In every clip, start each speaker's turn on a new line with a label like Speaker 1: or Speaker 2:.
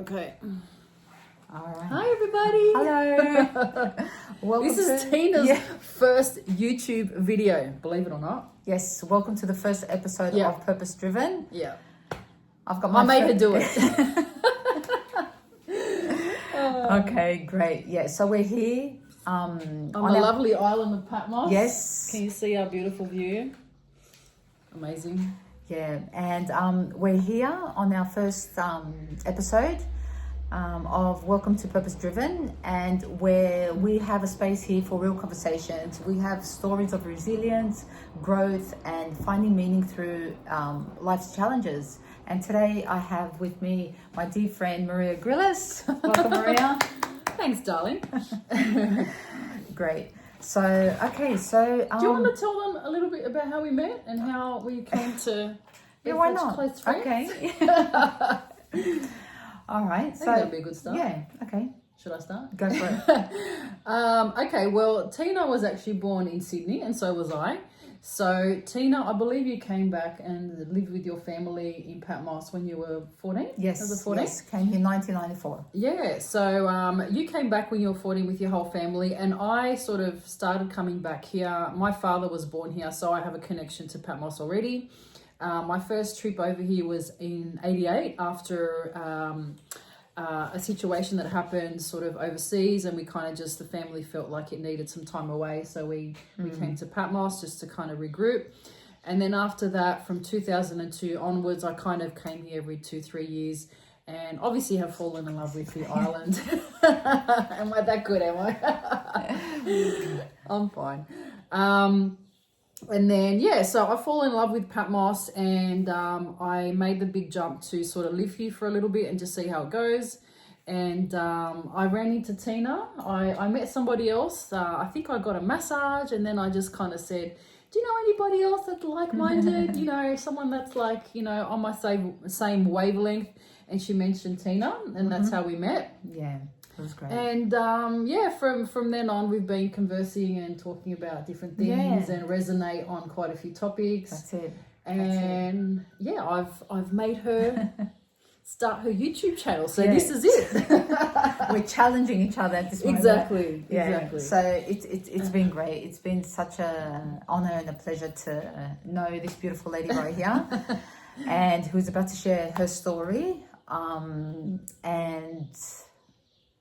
Speaker 1: Okay.
Speaker 2: All right.
Speaker 1: Hi, everybody.
Speaker 2: Hello. Welcome
Speaker 1: This is
Speaker 2: to,
Speaker 1: Tina's first YouTube video, believe it or not.
Speaker 2: Yes, welcome to the first episode
Speaker 1: Yeah.
Speaker 2: of Purpose Driven.
Speaker 1: Yeah.
Speaker 2: I've got
Speaker 1: I
Speaker 2: my
Speaker 1: made her do it.
Speaker 2: Okay, great. Yeah, so we're here
Speaker 1: On the lovely island of Patmos.
Speaker 2: Yes.
Speaker 1: Can you see our beautiful view? Amazing.
Speaker 2: Yeah, and we're here on our first episode of Welcome to Purpose Driven, and where we have a space here for real conversations. We have stories of resilience, growth, and finding meaning through life's challenges. And today I have with me my dear friend Maria Gryllis. Welcome, Maria.
Speaker 1: Thanks, darling.
Speaker 2: Great. So, okay, so...
Speaker 1: Do you want to tell them a little bit about how we met and how we came to be
Speaker 2: yeah, why
Speaker 1: such
Speaker 2: not?
Speaker 1: close friends?
Speaker 2: Okay. All right.
Speaker 1: I think
Speaker 2: So
Speaker 1: that'd be a good start.
Speaker 2: yeah. Okay.
Speaker 1: Should I start?
Speaker 2: Go for it.
Speaker 1: Okay, well, Tina was actually born in Sydney, and so was I. So, Tina, I believe you came back and lived with your family in Patmos when you were 14?
Speaker 2: Yes.
Speaker 1: Was it 14?
Speaker 2: Yes. Came here in 1994.
Speaker 1: Yeah, so you came back when you were 14 with your whole family, and I sort of started coming back here. My father was born here, so I have a connection to Patmos already. My first trip over here was in 88 after a situation that happened sort of overseas, and we kind of just, the family felt like it needed some time away. So we came to Patmos just to kind of regroup. And then after that, from 2002 onwards, I kind of came here every 2-3 years, and obviously have fallen in love with the island. Am I that good, am I? I'm fine. And then, yeah, so I fall in love with Patmos, and I made the big jump to sort of live here for a little bit and just see how it goes. And I ran into Tina. I met somebody else. I think I got a massage, and then I just kind of said, do you know anybody else that's like-minded? You know, someone that's like, you know, on my same wavelength. And she mentioned Tina, and that's how we met.
Speaker 2: Yeah. That was great.
Speaker 1: And yeah, from then on, we've been conversing and talking about different things and resonate on quite a few topics.
Speaker 2: That's it.
Speaker 1: And yeah, I've made her start her YouTube channel. So this is it.
Speaker 2: We're challenging each other at this moment.
Speaker 1: Exactly.
Speaker 2: Yeah.
Speaker 1: Exactly.
Speaker 2: So it's been great. It's been such an honor and a pleasure to know this beautiful lady right here, and who's about to share her story. And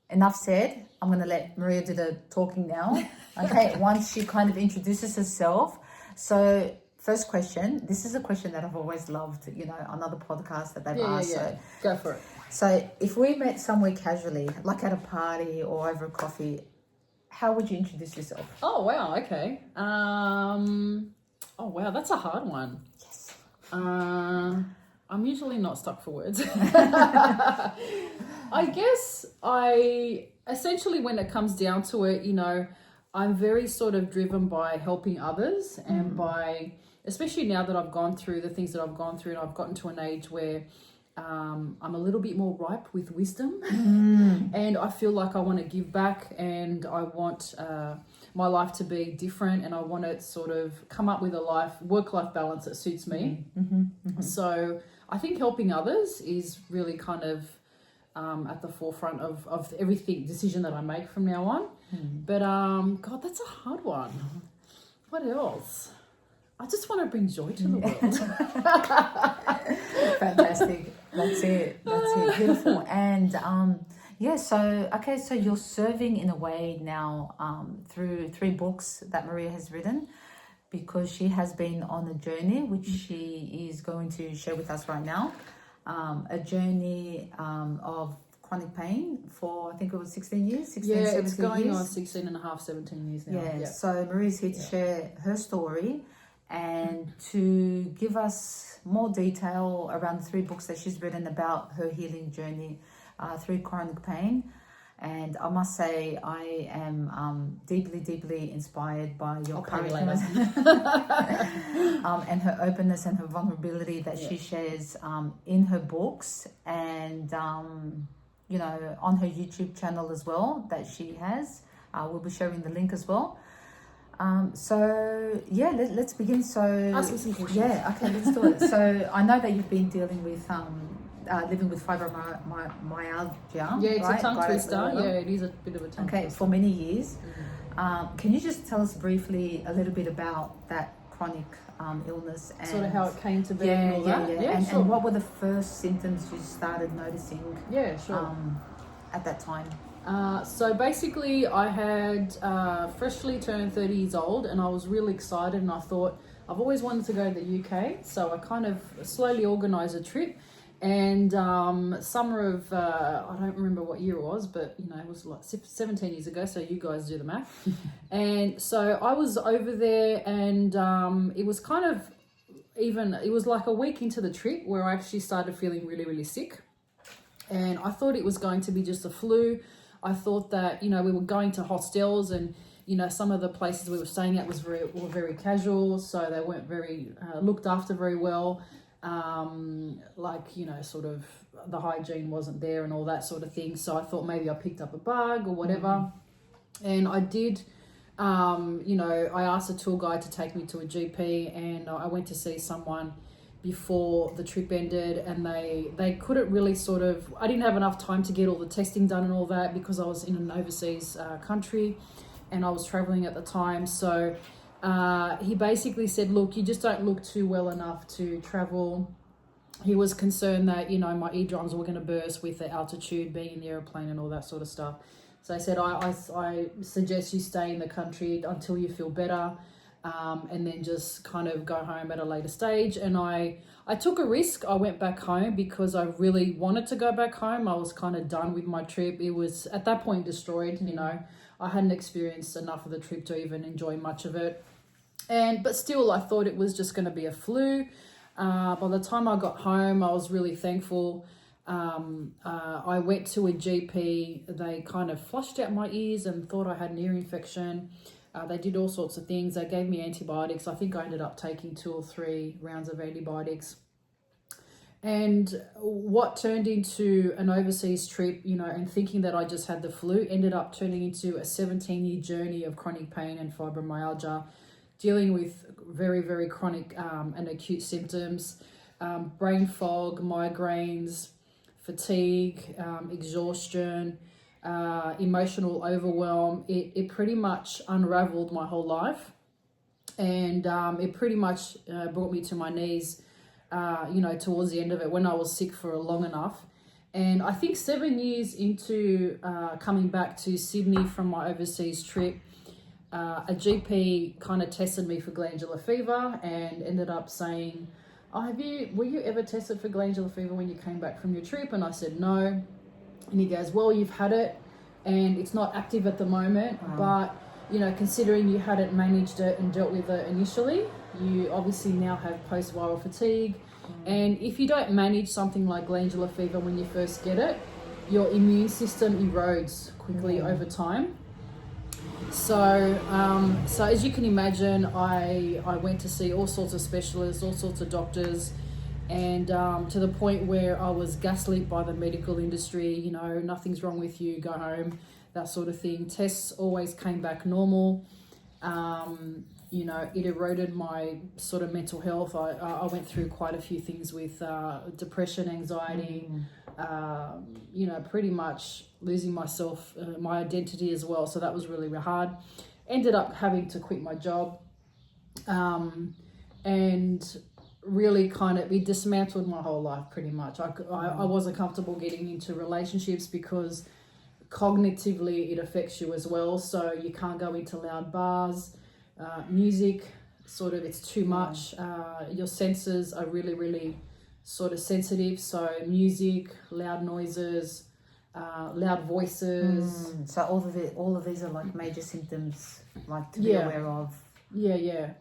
Speaker 2: enough said. I'm going to let Maria do the talking now. Okay, once she kind of introduces herself. So, first question. This is a question that I've always loved, you know, on other podcasts that they've asked.
Speaker 1: Yeah. Go for it.
Speaker 2: So, if we met somewhere casually, like at a party or over a coffee, how would you introduce yourself?
Speaker 1: Oh, wow. Okay. Oh, wow. That's a hard one.
Speaker 2: Yes.
Speaker 1: I'm usually not stuck for words. I guess essentially, when it comes down to it, you know, I'm very sort of driven by helping others, and by, especially now that I've gone through the things that I've gone through, and I've gotten to an age where I'm a little bit more ripe with wisdom, and I feel like I want to give back, and I want my life to be different, and I want to sort of come up with a work-life balance that suits me. So I think helping others is really kind of at the forefront of everything decision that I make from now on. But God, that's a hard one. What else? I just want to bring joy to the world.
Speaker 2: Fantastic. That's it. Beautiful. And yeah, so okay, so you're serving in a way now through 3 books that Maria has written, because she has been on a journey which she is going to share with us right now. A journey of chronic pain for, I think it was 16 years, 17
Speaker 1: it's going
Speaker 2: years.
Speaker 1: on 16 and a half, 17 years now.
Speaker 2: Yeah, so Maria's here to share her story and to give us more detail around the 3 books that she's written about her healing journey through chronic pain. And I must say, I am deeply inspired by your courage and her openness and her vulnerability that she shares in her books, and you know, on her YouTube channel as well that she has. We'll be sharing the link as well. So yeah, let's begin. So
Speaker 1: ask me some questions.
Speaker 2: Yeah, okay, let's do it. So I know that you've been dealing with living with fibromyalgia.
Speaker 1: Yeah, it's
Speaker 2: right?
Speaker 1: a tongue
Speaker 2: Got it.
Speaker 1: twister. Yeah, it is a bit of a tongue
Speaker 2: Okay,
Speaker 1: twister.
Speaker 2: for many years. Can you just tell us briefly a little bit about that chronic illness and
Speaker 1: Sort of how it came to be and all that. Yeah,
Speaker 2: and,
Speaker 1: sure.
Speaker 2: and what were the first symptoms you started noticing
Speaker 1: Yeah, sure.
Speaker 2: at that time?
Speaker 1: So basically, I had freshly turned 30 years old, and I was really excited, and I thought I've always wanted to go to the UK, so I kind of slowly organised a trip. And summer of I don't remember what year it was, but you know, it was like 17 years ago, so you guys do the math. And so I was over there, and it was kind of it was like a week into the trip where I actually started feeling really, really sick. And I thought it was going to be just a flu. I thought that, you know, we were going to hostels, and you know, some of the places we were staying at were very casual, so they weren't very looked after very well. Like, you know, sort of the hygiene wasn't there and all that sort of thing. So I thought maybe I picked up a bug or whatever. And I did, you know, I asked a tour guide to take me to a GP, and I went to see someone before the trip ended, and they couldn't really sort of, I didn't have enough time to get all the testing done and all that because I was in an overseas country and I was traveling at the time. So he basically said, look, you just don't look too well enough to travel. He was concerned that, you know, my eardrums were going to burst with the altitude, being in the airplane and all that sort of stuff. So I said, I suggest you stay in the country until you feel better, and then just kind of go home at a later stage. And I took a risk. I went back home because I really wanted to go back home. I was kind of done with my trip. It was at that point destroyed, you know. I hadn't experienced enough of the trip to even enjoy much of it. But still, I thought it was just going to be a flu. By the time I got home, I was really thankful. I went to a GP. They kind of flushed out my ears and thought I had an ear infection. They did all sorts of things. They gave me antibiotics. I think I ended up taking 2 or 3 rounds of antibiotics. And what turned into an overseas trip, you know, and thinking that I just had the flu, ended up turning into a 17-year journey of chronic pain and fibromyalgia, dealing with very, very chronic and acute symptoms, brain fog, migraines, fatigue, exhaustion, emotional overwhelm. It pretty much unraveled my whole life, and it pretty much brought me to my knees, you know, towards the end of it when I was sick for long enough. And I think 7 years into coming back to Sydney from my overseas trip, a GP kind of tested me for glandular fever and ended up saying, oh, were you ever tested for glandular fever when you came back from your trip? And I said, no. And he goes, well, you've had it and it's not active at the moment, but, you know, considering you hadn't managed it and dealt with it initially, you obviously now have post-viral fatigue. And if you don't manage something like glandular fever when you first get it, your immune system erodes quickly over time. So, so as you can imagine, I went to see all sorts of specialists, all sorts of doctors, and to the point where I was gaslit by the medical industry, you know, nothing's wrong with you, go home, that sort of thing. Tests always came back normal. You know, it eroded my sort of mental health. I went through quite a few things with depression, anxiety, you know, pretty much losing myself, my identity as well. So that was really, really hard. Ended up having to quit my job, and really kind of, it dismantled my whole life pretty much. I wasn't comfortable getting into relationships because cognitively it affects you as well. So you can't go into loud bars. Music, sort of, it's too much. Your senses are really, really sort of sensitive. So music, loud noises, loud voices.
Speaker 2: So all of these are like major symptoms, like to be aware of. Yeah.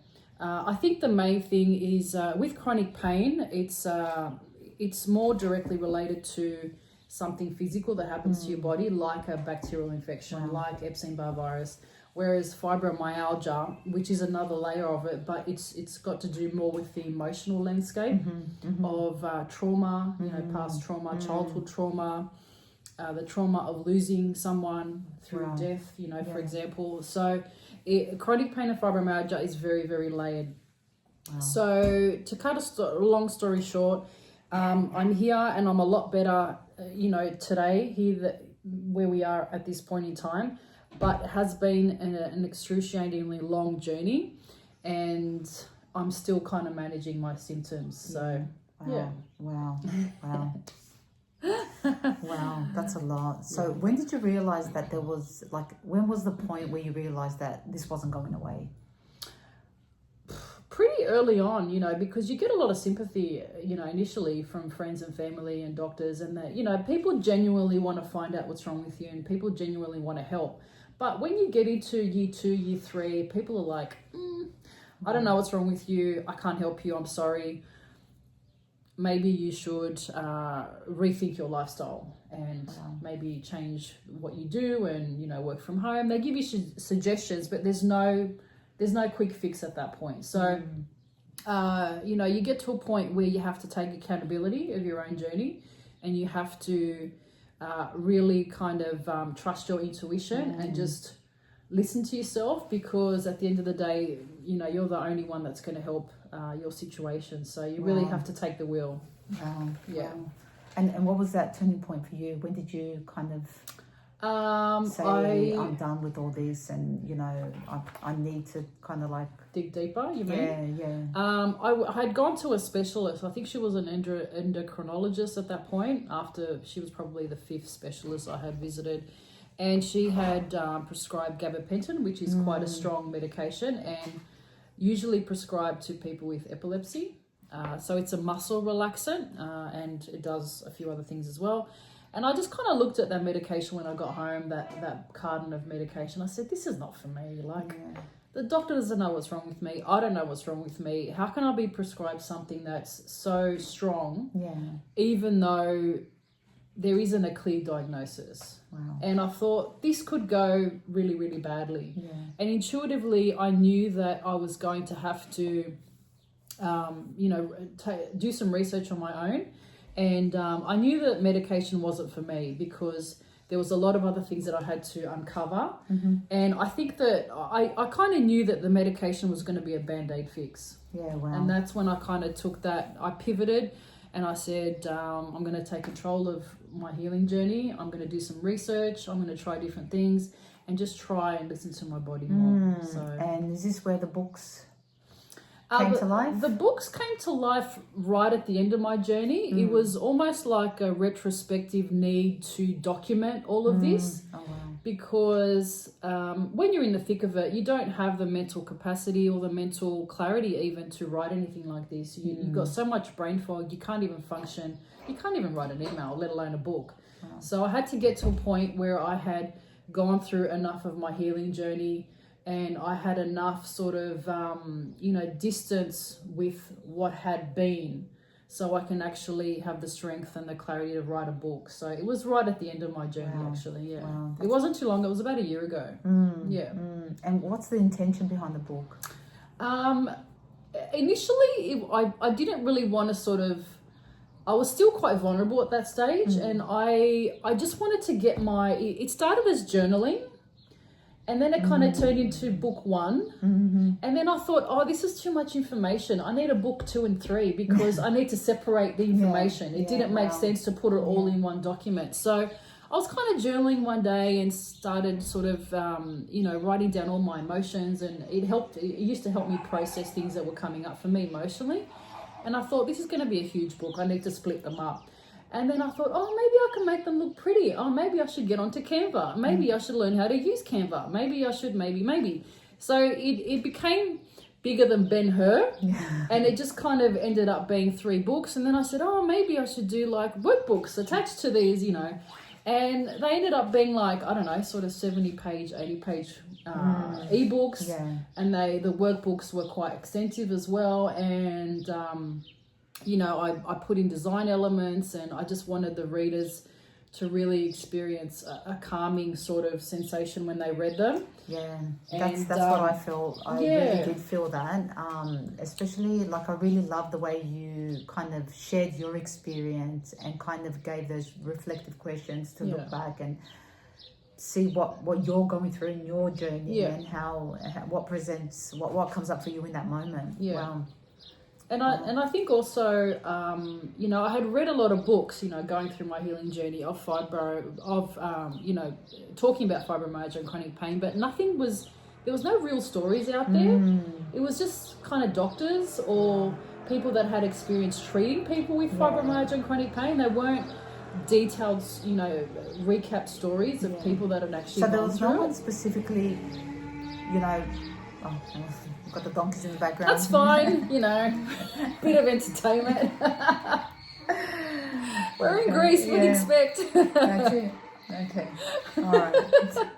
Speaker 1: I think the main thing is with chronic pain, it's more directly related to something physical that happens to your body, like a bacterial infection, like Epstein-Barr virus. Whereas fibromyalgia, which is another layer of it, but it's got to do more with the emotional landscape of trauma, you know, past trauma, childhood trauma, the trauma of losing someone through death, you know, for example. So chronic pain and fibromyalgia is very, very layered. So to cut a long story short, I'm here and I'm a lot better, today, where we are at this point in time. But it has been an excruciatingly long journey, and I'm still kind of managing my symptoms. So,
Speaker 2: Wow. Wow, that's a lot. So when did you realize that when was the point where you realized that this wasn't going away?
Speaker 1: Pretty early on, because you get a lot of sympathy, initially from friends and family and doctors, and that, people genuinely want to find out what's wrong with you, and people genuinely want to help. But when you get into year 2, year 3, people are like, I don't know what's wrong with you. I can't help you. I'm sorry. Maybe you should rethink your lifestyle and maybe change what you do and, work from home. They give you suggestions, but there's no quick fix at that point. So, you get to a point where you have to take accountability of your own journey, and you have to really kind of trust your intuition and just listen to yourself, because at the end of the day, you're the only one that's going to help your situation. So you really have to take the wheel.
Speaker 2: Wow.
Speaker 1: Yeah.
Speaker 2: Wow. And what was that turning point for you? When did you kind of say, I'm done with all this, and I need to kind of like
Speaker 1: dig deeper, you mean?
Speaker 2: Yeah.
Speaker 1: I had gone to a specialist. I think she was an endocrinologist at that point, after she was probably the 5th specialist I had visited, and she had prescribed gabapentin, which is quite a strong medication and usually prescribed to people with epilepsy. So it's a muscle relaxant, and it does a few other things as well. And I just kind of looked at that medication when I got home, that carton of medication. I said, this is not for me. The doctor doesn't know what's wrong with me. I don't know what's wrong with me. How can I be prescribed something that's so strong, even though there isn't a clear diagnosis?
Speaker 2: Wow.
Speaker 1: And I thought this could go really, really badly. And intuitively, I knew that I was going to have to, do some research on my own. And I knew that medication wasn't for me, because there was a lot of other things that I had to uncover. And I think that I kind of knew that the medication was going to be a Band-Aid fix.
Speaker 2: Yeah, wow.
Speaker 1: And that's when I kind of took that, I pivoted, and I said, I'm going to take control of my healing journey. I'm going to do some research. I'm going to try different things and just try and listen to my body more.
Speaker 2: And is this where the books came to life?
Speaker 1: The books came to life right at the end of my journey. It was almost like a retrospective need to document all of this.
Speaker 2: Oh, wow.
Speaker 1: Because when you're in the thick of it, you don't have the mental capacity or the mental clarity even to write anything like this. You've got so much brain fog, you can't even function. You can't even write an email, let alone a book. Wow. So I had to get to a point where I had gone through enough of my healing journey, and I had enough sort of, distance with what had been, so I can actually have the strength and the clarity to write a book. So it was right at the end of my journey, actually. Yeah.
Speaker 2: Wow.
Speaker 1: It wasn't too long. It was about a year ago.
Speaker 2: And what's the intention behind the book?
Speaker 1: Initially, I didn't really want to sort of, I was still quite vulnerable at that stage, and I just wanted to get it started as journaling. And then it kind of turned into book 1. And then I thought, this is too much information. I need a book 2 and 3, because I need to separate the information. It didn't make sense to put it all in one document. So I was kind of journaling one day and started sort of, writing down all my emotions. And it used to help me process things that were coming up for me emotionally. And I thought, this is going to be a huge book. I need to split them up. And then I thought, maybe I can make them look pretty. Maybe I should get onto Canva. Maybe I should learn how to use Canva. Maybe I should, maybe. So it became bigger than Ben-Hur. And it just kind of ended up being 3 books. And then I said, maybe I should do like workbooks attached to these, And they ended up being like, I don't know, sort of 70-page, 80-page ebooks. And the workbooks were quite extensive as well. And I put in design elements, and I just wanted the readers to really experience a calming sort of sensation when they read them.
Speaker 2: That's what I felt. I really did feel that, especially I really love the way you kind of shared your experience and kind of gave those reflective questions to look back and see what you're going through in your journey, and how what comes up for you in that moment. Wow.
Speaker 1: And I think also, you know, I had read a lot of books, you know, going through my healing journey of you know, talking about fibromyalgia and chronic pain, but there was no real stories out there. It was just kind of doctors or people that had experience treating people with fibromyalgia and chronic pain. They weren't detailed, you know, recap stories of people that had actually
Speaker 2: So there
Speaker 1: gone
Speaker 2: was
Speaker 1: through
Speaker 2: no
Speaker 1: it.
Speaker 2: one specifically, you know, we've got the donkeys in the background.
Speaker 1: That's fine, you know, bit of entertainment. We're in Greece, we'd expect.
Speaker 2: That's it. Okay. All right.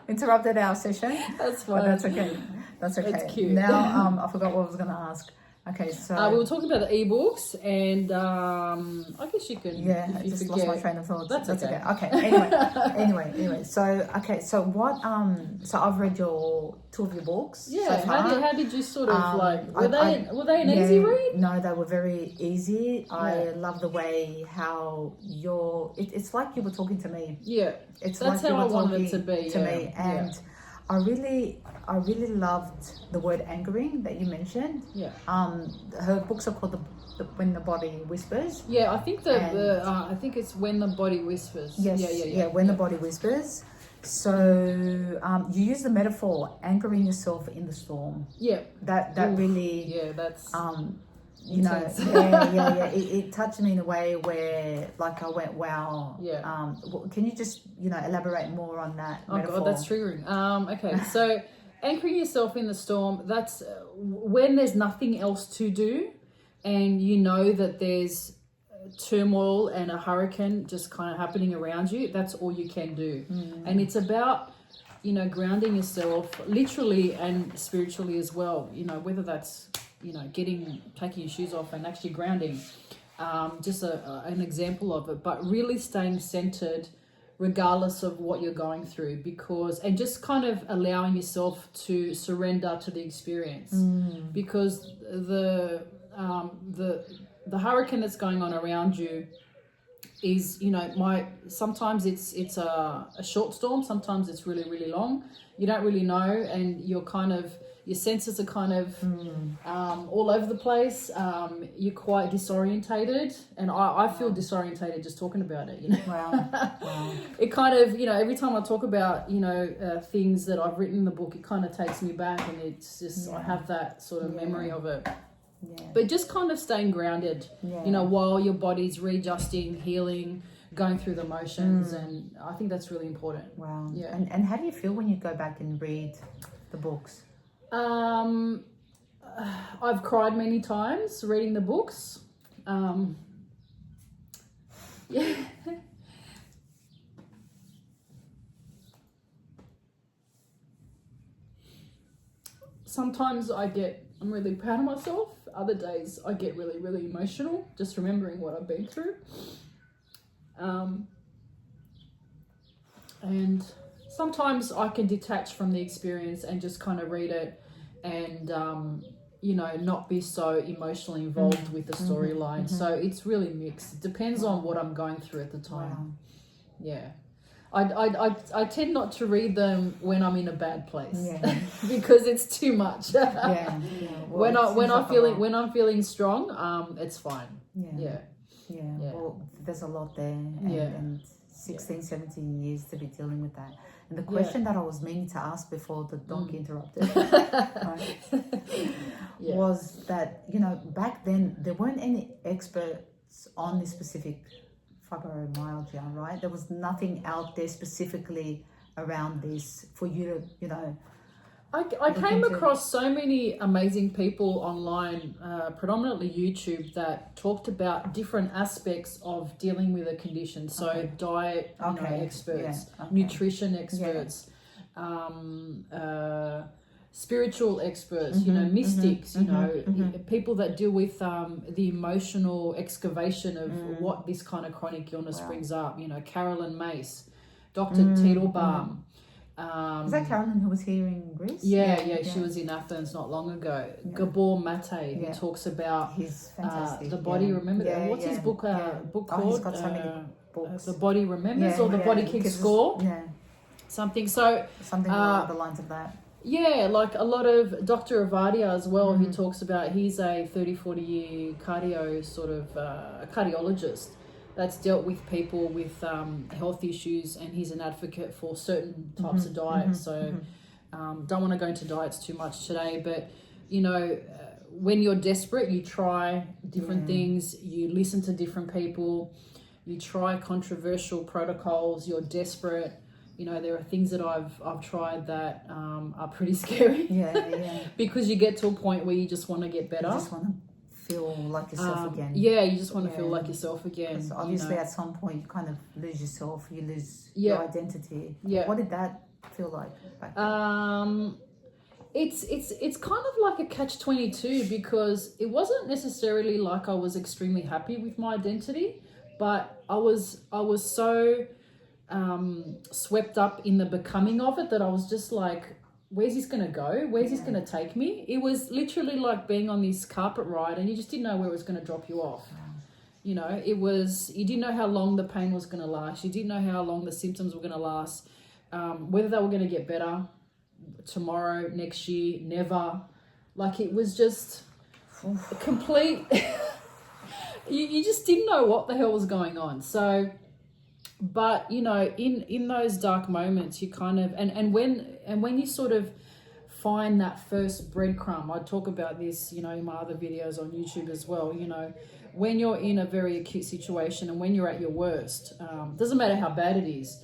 Speaker 2: Interrupted our session.
Speaker 1: That's
Speaker 2: But
Speaker 1: fine.
Speaker 2: that's okay. That's okay.
Speaker 1: That's cute.
Speaker 2: Now, I forgot what I was going to ask. Okay, so...
Speaker 1: we were talking about the ebooks, and I guess you can.
Speaker 2: Yeah,
Speaker 1: if
Speaker 2: I
Speaker 1: you
Speaker 2: just
Speaker 1: forget.
Speaker 2: lost my train of thought.
Speaker 1: That's okay.
Speaker 2: Okay. Anyway. So what? So I've read two of your books.
Speaker 1: Yeah.
Speaker 2: So far.
Speaker 1: How did you sort of like? Were they an
Speaker 2: yeah,
Speaker 1: easy read?
Speaker 2: No, they were very easy. I
Speaker 1: Yeah.
Speaker 2: love the way how it's like you were talking to me.
Speaker 1: Yeah.
Speaker 2: It's
Speaker 1: That's
Speaker 2: like you
Speaker 1: how I
Speaker 2: were
Speaker 1: wanted
Speaker 2: talking
Speaker 1: it to be.
Speaker 2: to me, and I really loved the word anchoring that you mentioned.
Speaker 1: Yeah.
Speaker 2: Her books are called the When the Body Whispers.
Speaker 1: Yeah, I think I think it's When the Body Whispers.
Speaker 2: Yes.
Speaker 1: Yeah.
Speaker 2: When the Body Whispers. So you use the metaphor anchoring yourself in the storm.
Speaker 1: Yeah.
Speaker 2: That really.
Speaker 1: Yeah, that's.
Speaker 2: You know,
Speaker 1: intense.
Speaker 2: It touched me in a way where, like, I went, wow.
Speaker 1: Yeah.
Speaker 2: Can you just, you know, elaborate more on that metaphor?
Speaker 1: God, that's triggering. Okay, so anchoring yourself in the storm, that's when there's nothing else to do and you know that there's turmoil and a hurricane just kind of happening around you, that's all you can do. And it's about, you know, grounding yourself literally and spiritually as well, you know, whether that's, you know, taking your shoes off and actually grounding, just an example of it, but really staying centered regardless of what you're going through, and just kind of allowing yourself to surrender to the experience, because the hurricane that's going on around you is, you know, sometimes it's a short storm, sometimes it's really, really long. You don't really know, and your senses are kind of all over the place. You're quite disorientated, and I feel disorientated just talking about it, you know.
Speaker 2: Wow.
Speaker 1: It kind of, you know, every time I talk about, you know, things that I've written in the book, it kind of takes me back, and it's just, I have that sort of memory of it.
Speaker 2: Yeah.
Speaker 1: But just kind of staying grounded, you know, while your body's readjusting, healing, going through the motions, and I think that's really important.
Speaker 2: Wow.
Speaker 1: Yeah.
Speaker 2: And how do you feel when you go back and read the books?
Speaker 1: I've cried many times reading the books. Yeah. Sometimes I'm really proud of myself. Other days I get really, really emotional just remembering what I've been through. And sometimes I can detach from the experience and just kind of read it and, you know, not be so emotionally involved with the storyline. So it's really mixed. It depends on what I'm going through at the time. Yeah. I tend not to read them when I'm in a bad place because it's too much.
Speaker 2: Well,
Speaker 1: when I'm feeling strong, it's fine. Yeah.
Speaker 2: Well, there's a lot there, and 16, 17 years to be dealing with that. And the question that I was meaning to ask before the donkey interrupted was that, you know, back then there weren't any experts on this specific fibromyalgia, right? There was nothing out there specifically around this for you to, you know.
Speaker 1: I came across so many amazing people online, predominantly YouTube, that talked about different aspects of dealing with a condition. So diet experts, nutrition experts, spiritual experts, you know, mystics, you know, people that deal with the emotional excavation of what this kind of chronic illness brings up. You know, Carolyn Mace, Dr. Teitelbaum.
Speaker 2: Is that Carolyn who was here in Greece?
Speaker 1: Yeah, she was in Athens not long ago. Gabor Mate, who talks about
Speaker 2: he's fantastic.
Speaker 1: the body. Remember what's his book book called?
Speaker 2: He's got so many books.
Speaker 1: The Body Remembers or The Body Keeps Score.
Speaker 2: Yeah,
Speaker 1: something
Speaker 2: along the lines of that.
Speaker 1: Yeah, like a lot of Dr. Avadia as well, who talks about, he's a 30-40 year cardiologist that's dealt with people with health issues, and he's an advocate for certain types of diets. So don't want to go into diets too much today, but when you're desperate, you try different things, you listen to different people, you try controversial protocols, you're desperate. There are things that I've tried that are pretty scary. Because you get to a point where you just want to get better.
Speaker 2: You just want to feel like yourself again.
Speaker 1: Yeah, you just want to feel like yourself again.
Speaker 2: Because obviously at some point you kind of lose yourself, you lose your identity.
Speaker 1: Yeah.
Speaker 2: What did that feel like back then?
Speaker 1: It's kind of like a catch-22, because it wasn't necessarily like I was extremely happy with my identity, but I was so swept up in the becoming of it that I was just like, where's this gonna go? Where's this gonna take me? It was literally like being on this carpet ride, and you just didn't know where it was gonna drop you off. You didn't know how long the pain was gonna last. You didn't know how long the symptoms were gonna last, whether they were gonna get better tomorrow, next year, never. Like, it was just a complete you just didn't know what the hell was going on. So, but in those dark moments, you kind of, and when you sort of find that first breadcrumb, I talk about this in my other videos on YouTube as well. When you're in a very acute situation, and when you're at your worst, doesn't matter how bad it is,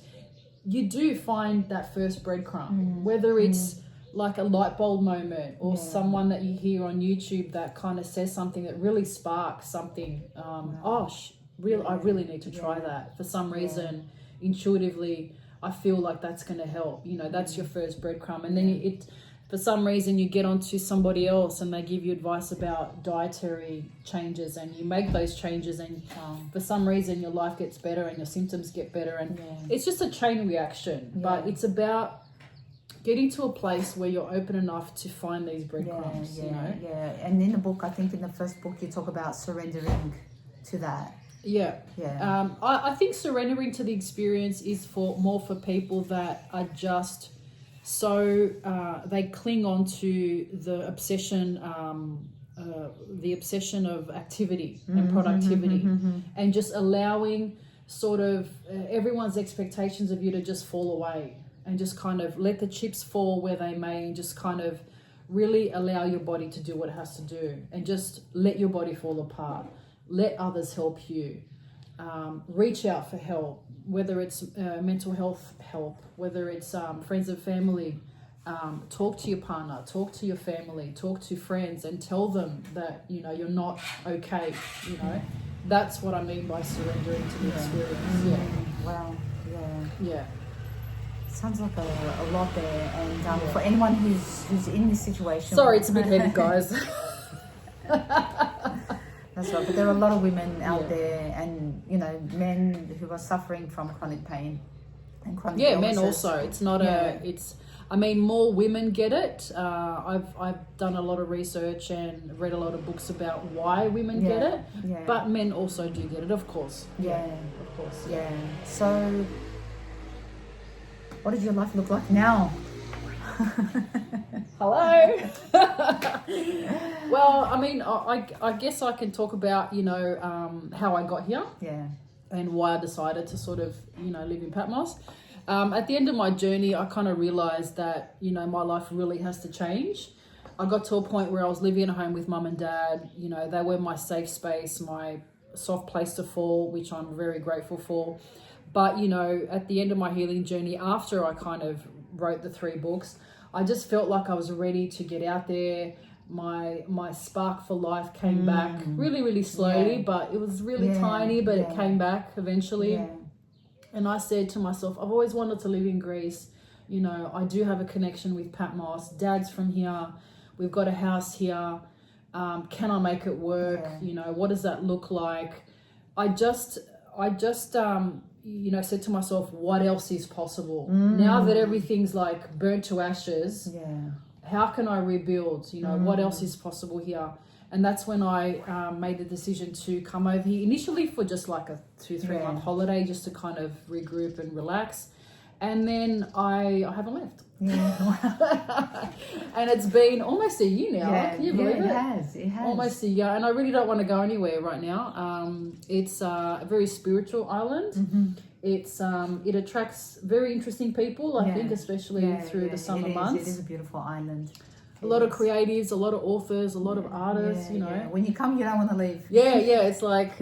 Speaker 1: you do find that first breadcrumb, whether it's like a light bulb moment, or someone that you hear on YouTube that kind of says something that really sparks something. I really need to try that. For some reason, intuitively, I feel like that's going to help. That's your first breadcrumb. And then for some reason, you get onto somebody else and they give you advice about dietary changes, and you make those changes, and for some reason your life gets better and your symptoms get better. And it's just a chain reaction, but it's about getting to a place where you're open enough to find these breadcrumbs.
Speaker 2: And in the book, I think in the first book, you talk about surrendering to that. I think surrendering to the experience is more for people that are just so they cling on to the obsession of activity and productivity, and just allowing sort of everyone's expectations of you to just fall away, and just kind of let the chips fall where they may, and just kind of really allow your body to do what it has to do, and just let your body fall apart. Let others help you. Reach out for help, whether it's mental health help, whether it's friends and family. Talk to your partner, talk to your family, talk to friends, and tell them that you're not okay. That's what I mean by surrendering to the experience. Wow.
Speaker 1: Yeah.
Speaker 2: Sounds like a lot there. And for anyone who's in this situation,
Speaker 1: sorry, it's a bit heavy, guys.
Speaker 2: That's right, but there are a lot of women out there, and men who are suffering from chronic pain and chronic illnesses.
Speaker 1: Men also. It's not more women get it. I've done a lot of research and read a lot of books about why women get it, but men also do get it, of course. Of course.
Speaker 2: So, what does your life look like now?
Speaker 1: Hello. Well, I mean, I guess I can talk about how I got here, and why I decided to sort of live in Patmos. At the end of my journey, I kind of realized that my life really has to change. I got to a point where I was living at home with mum and dad. They were my safe space, my soft place to fall, which I'm very grateful for. But at the end of my healing journey, after I kind of wrote the 3 books, I just felt like I was ready to get out there. My spark for life came back really, really slowly, but it was really tiny, but it came back eventually. And I said to myself, I've always wanted to live in Greece. I do have a connection with Patmos. Dad's from here. We've got a house here. Can I make it work? What does that look like? I just said to myself, what else is possible? Now that everything's like burnt to ashes, how can I rebuild? What else is possible here? And that's when I made the decision to come over here, initially for just like a 2-3 month holiday, just to kind of regroup and relax. And then I haven't left.
Speaker 2: Yeah.
Speaker 1: And it's been almost a year now.
Speaker 2: Yeah,
Speaker 1: Can you believe it?
Speaker 2: It has.
Speaker 1: Almost a year. And I really don't want to go anywhere right now. It's a very spiritual island.
Speaker 2: Mm-hmm.
Speaker 1: It attracts very interesting people, I think, especially through the summer months.
Speaker 2: It is a beautiful island.
Speaker 1: A lot of creatives, a lot of authors, a lot of artists, you know.
Speaker 2: Yeah. When you come, you don't want to leave.
Speaker 1: Yeah, it's like,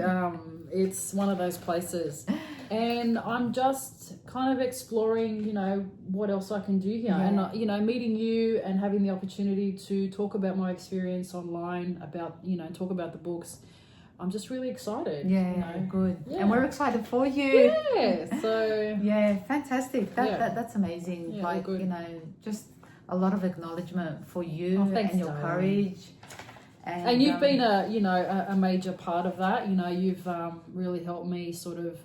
Speaker 1: it's one of those places. And I'm just kind of exploring, you know, what else I can do here. And, you know, meeting you and having the opportunity to talk about my experience online, about, you know, talk about the books. I'm just really excited.
Speaker 2: Yeah,
Speaker 1: you know?
Speaker 2: good.
Speaker 1: Yeah.
Speaker 2: And we're excited for you.
Speaker 1: Yeah, so...
Speaker 2: Yeah, fantastic. That's amazing.
Speaker 1: Yeah,
Speaker 2: like,
Speaker 1: good.
Speaker 2: you know, just a lot of acknowledgement for you
Speaker 1: thanks,
Speaker 2: and your
Speaker 1: darling.
Speaker 2: courage.
Speaker 1: And you've been a major part of that. You know, you've really helped me sort of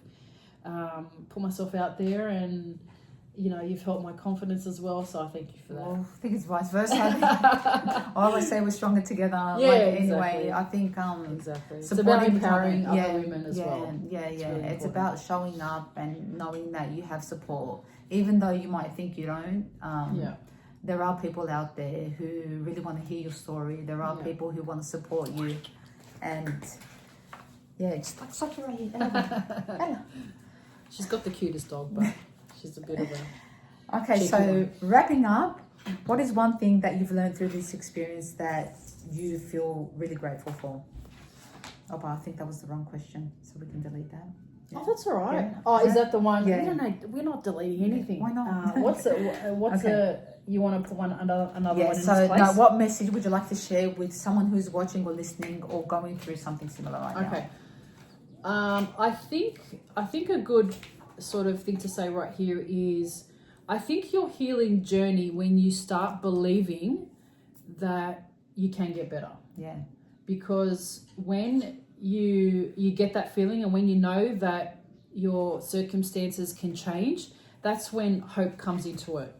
Speaker 1: put myself out there, and you know, you've helped my confidence as well. So I thank you for that.
Speaker 2: Well, I think it's vice versa. I always say we're stronger together.
Speaker 1: Yeah,
Speaker 2: anyway, I think
Speaker 1: exactly. It's
Speaker 2: supporting
Speaker 1: about empowering
Speaker 2: each other.
Speaker 1: other women as well.
Speaker 2: Yeah.
Speaker 1: It's really
Speaker 2: It's
Speaker 1: important.
Speaker 2: about showing up and knowing that you have support, even though you might think you don't. There are people out there who really want to hear your story. There are people who want to support you, and just like Sophie right here. Ella.
Speaker 1: She's got the cutest dog, but she's a bit of a...
Speaker 2: Okay, so wrapping up, what is one thing that you've learned through this experience that you feel really grateful for? Oh, but I think that was the wrong question, so we can delete that. Yeah.
Speaker 1: Oh, that's all right.
Speaker 2: Yeah.
Speaker 1: Oh, is that the one?
Speaker 2: Yeah.
Speaker 1: We don't know. We're not deleting anything.
Speaker 2: Why not?
Speaker 1: What's you want to put another one in this
Speaker 2: so
Speaker 1: place?
Speaker 2: now what message would you like to share with someone who's watching or listening or going through something similar right now?
Speaker 1: Okay. I think a good sort of thing to say right here is, I think your healing journey when you start believing that you can get better.
Speaker 2: Yeah.
Speaker 1: Because when you get that feeling, and when you know that your circumstances can change, that's when hope comes into it.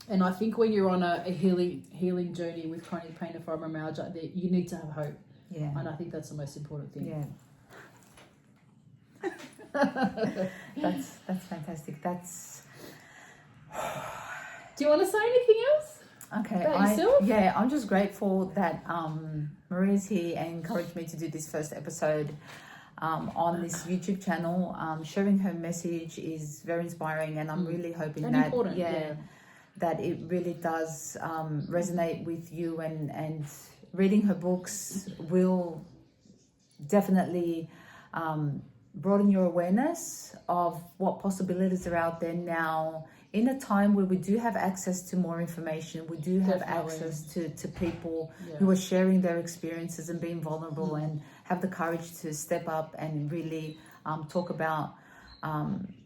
Speaker 1: And I think when you're on a healing journey with chronic pain and fibromyalgia, you need to have hope.
Speaker 2: Yeah.
Speaker 1: And I think that's the most important thing.
Speaker 2: Yeah. That's fantastic. That's...
Speaker 1: Do you want to say anything else?
Speaker 2: Okay.
Speaker 1: About yourself?
Speaker 2: I'm just grateful that Maria's here and encouraged me to do this first episode on this YouTube channel. Sharing her message is very inspiring, and I'm really hoping
Speaker 1: and
Speaker 2: that
Speaker 1: important,
Speaker 2: that it really does resonate with you, and reading her books will definitely broaden your awareness of what possibilities are out there now, in a time where we do have access to more information. We do have access to people who are sharing their experiences and being vulnerable and have the courage to step up and really talk about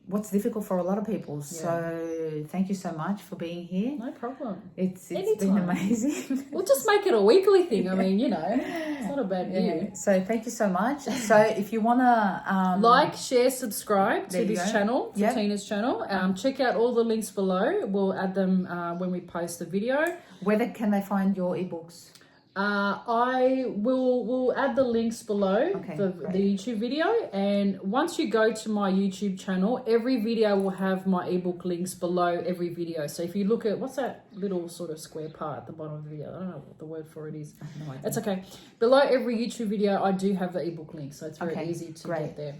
Speaker 2: what's difficult for a lot of people. So thank you so much for being here.
Speaker 1: No problem.
Speaker 2: It's been amazing.
Speaker 1: We'll just make it a weekly thing. I mean, you know, it's not a bad view.
Speaker 2: So thank you so much. So if you want to
Speaker 1: like, share, subscribe to this channel, to
Speaker 2: Yep.
Speaker 1: Tina's channel. Check out all the links below. We'll add them when we post the video.
Speaker 2: where can they find your ebooks?
Speaker 1: I will add the links below the YouTube video, and once you go to my YouTube channel, every video will have my ebook links below every video. So if you look at, what's that little sort of square part at the bottom of the video? I don't know what the word for it is.
Speaker 2: No idea.
Speaker 1: It's okay. Below every YouTube video, I do have the ebook link, so it's very easy to get there.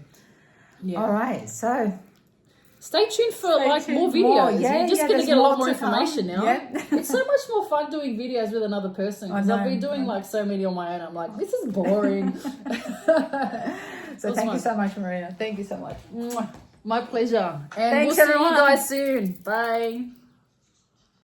Speaker 1: Yeah.
Speaker 2: All right, so
Speaker 1: stay tuned for more videos. You're just going to get a lot more information now.
Speaker 2: Yep.
Speaker 1: It's so much more fun doing videos with another person, because I've been doing like so many on my own. I'm like, this is boring.
Speaker 2: So thank you so much, Marina. Thank you so much.
Speaker 1: My pleasure. And
Speaker 2: Thanks,
Speaker 1: we'll see
Speaker 2: everyone.
Speaker 1: you guys soon. Bye.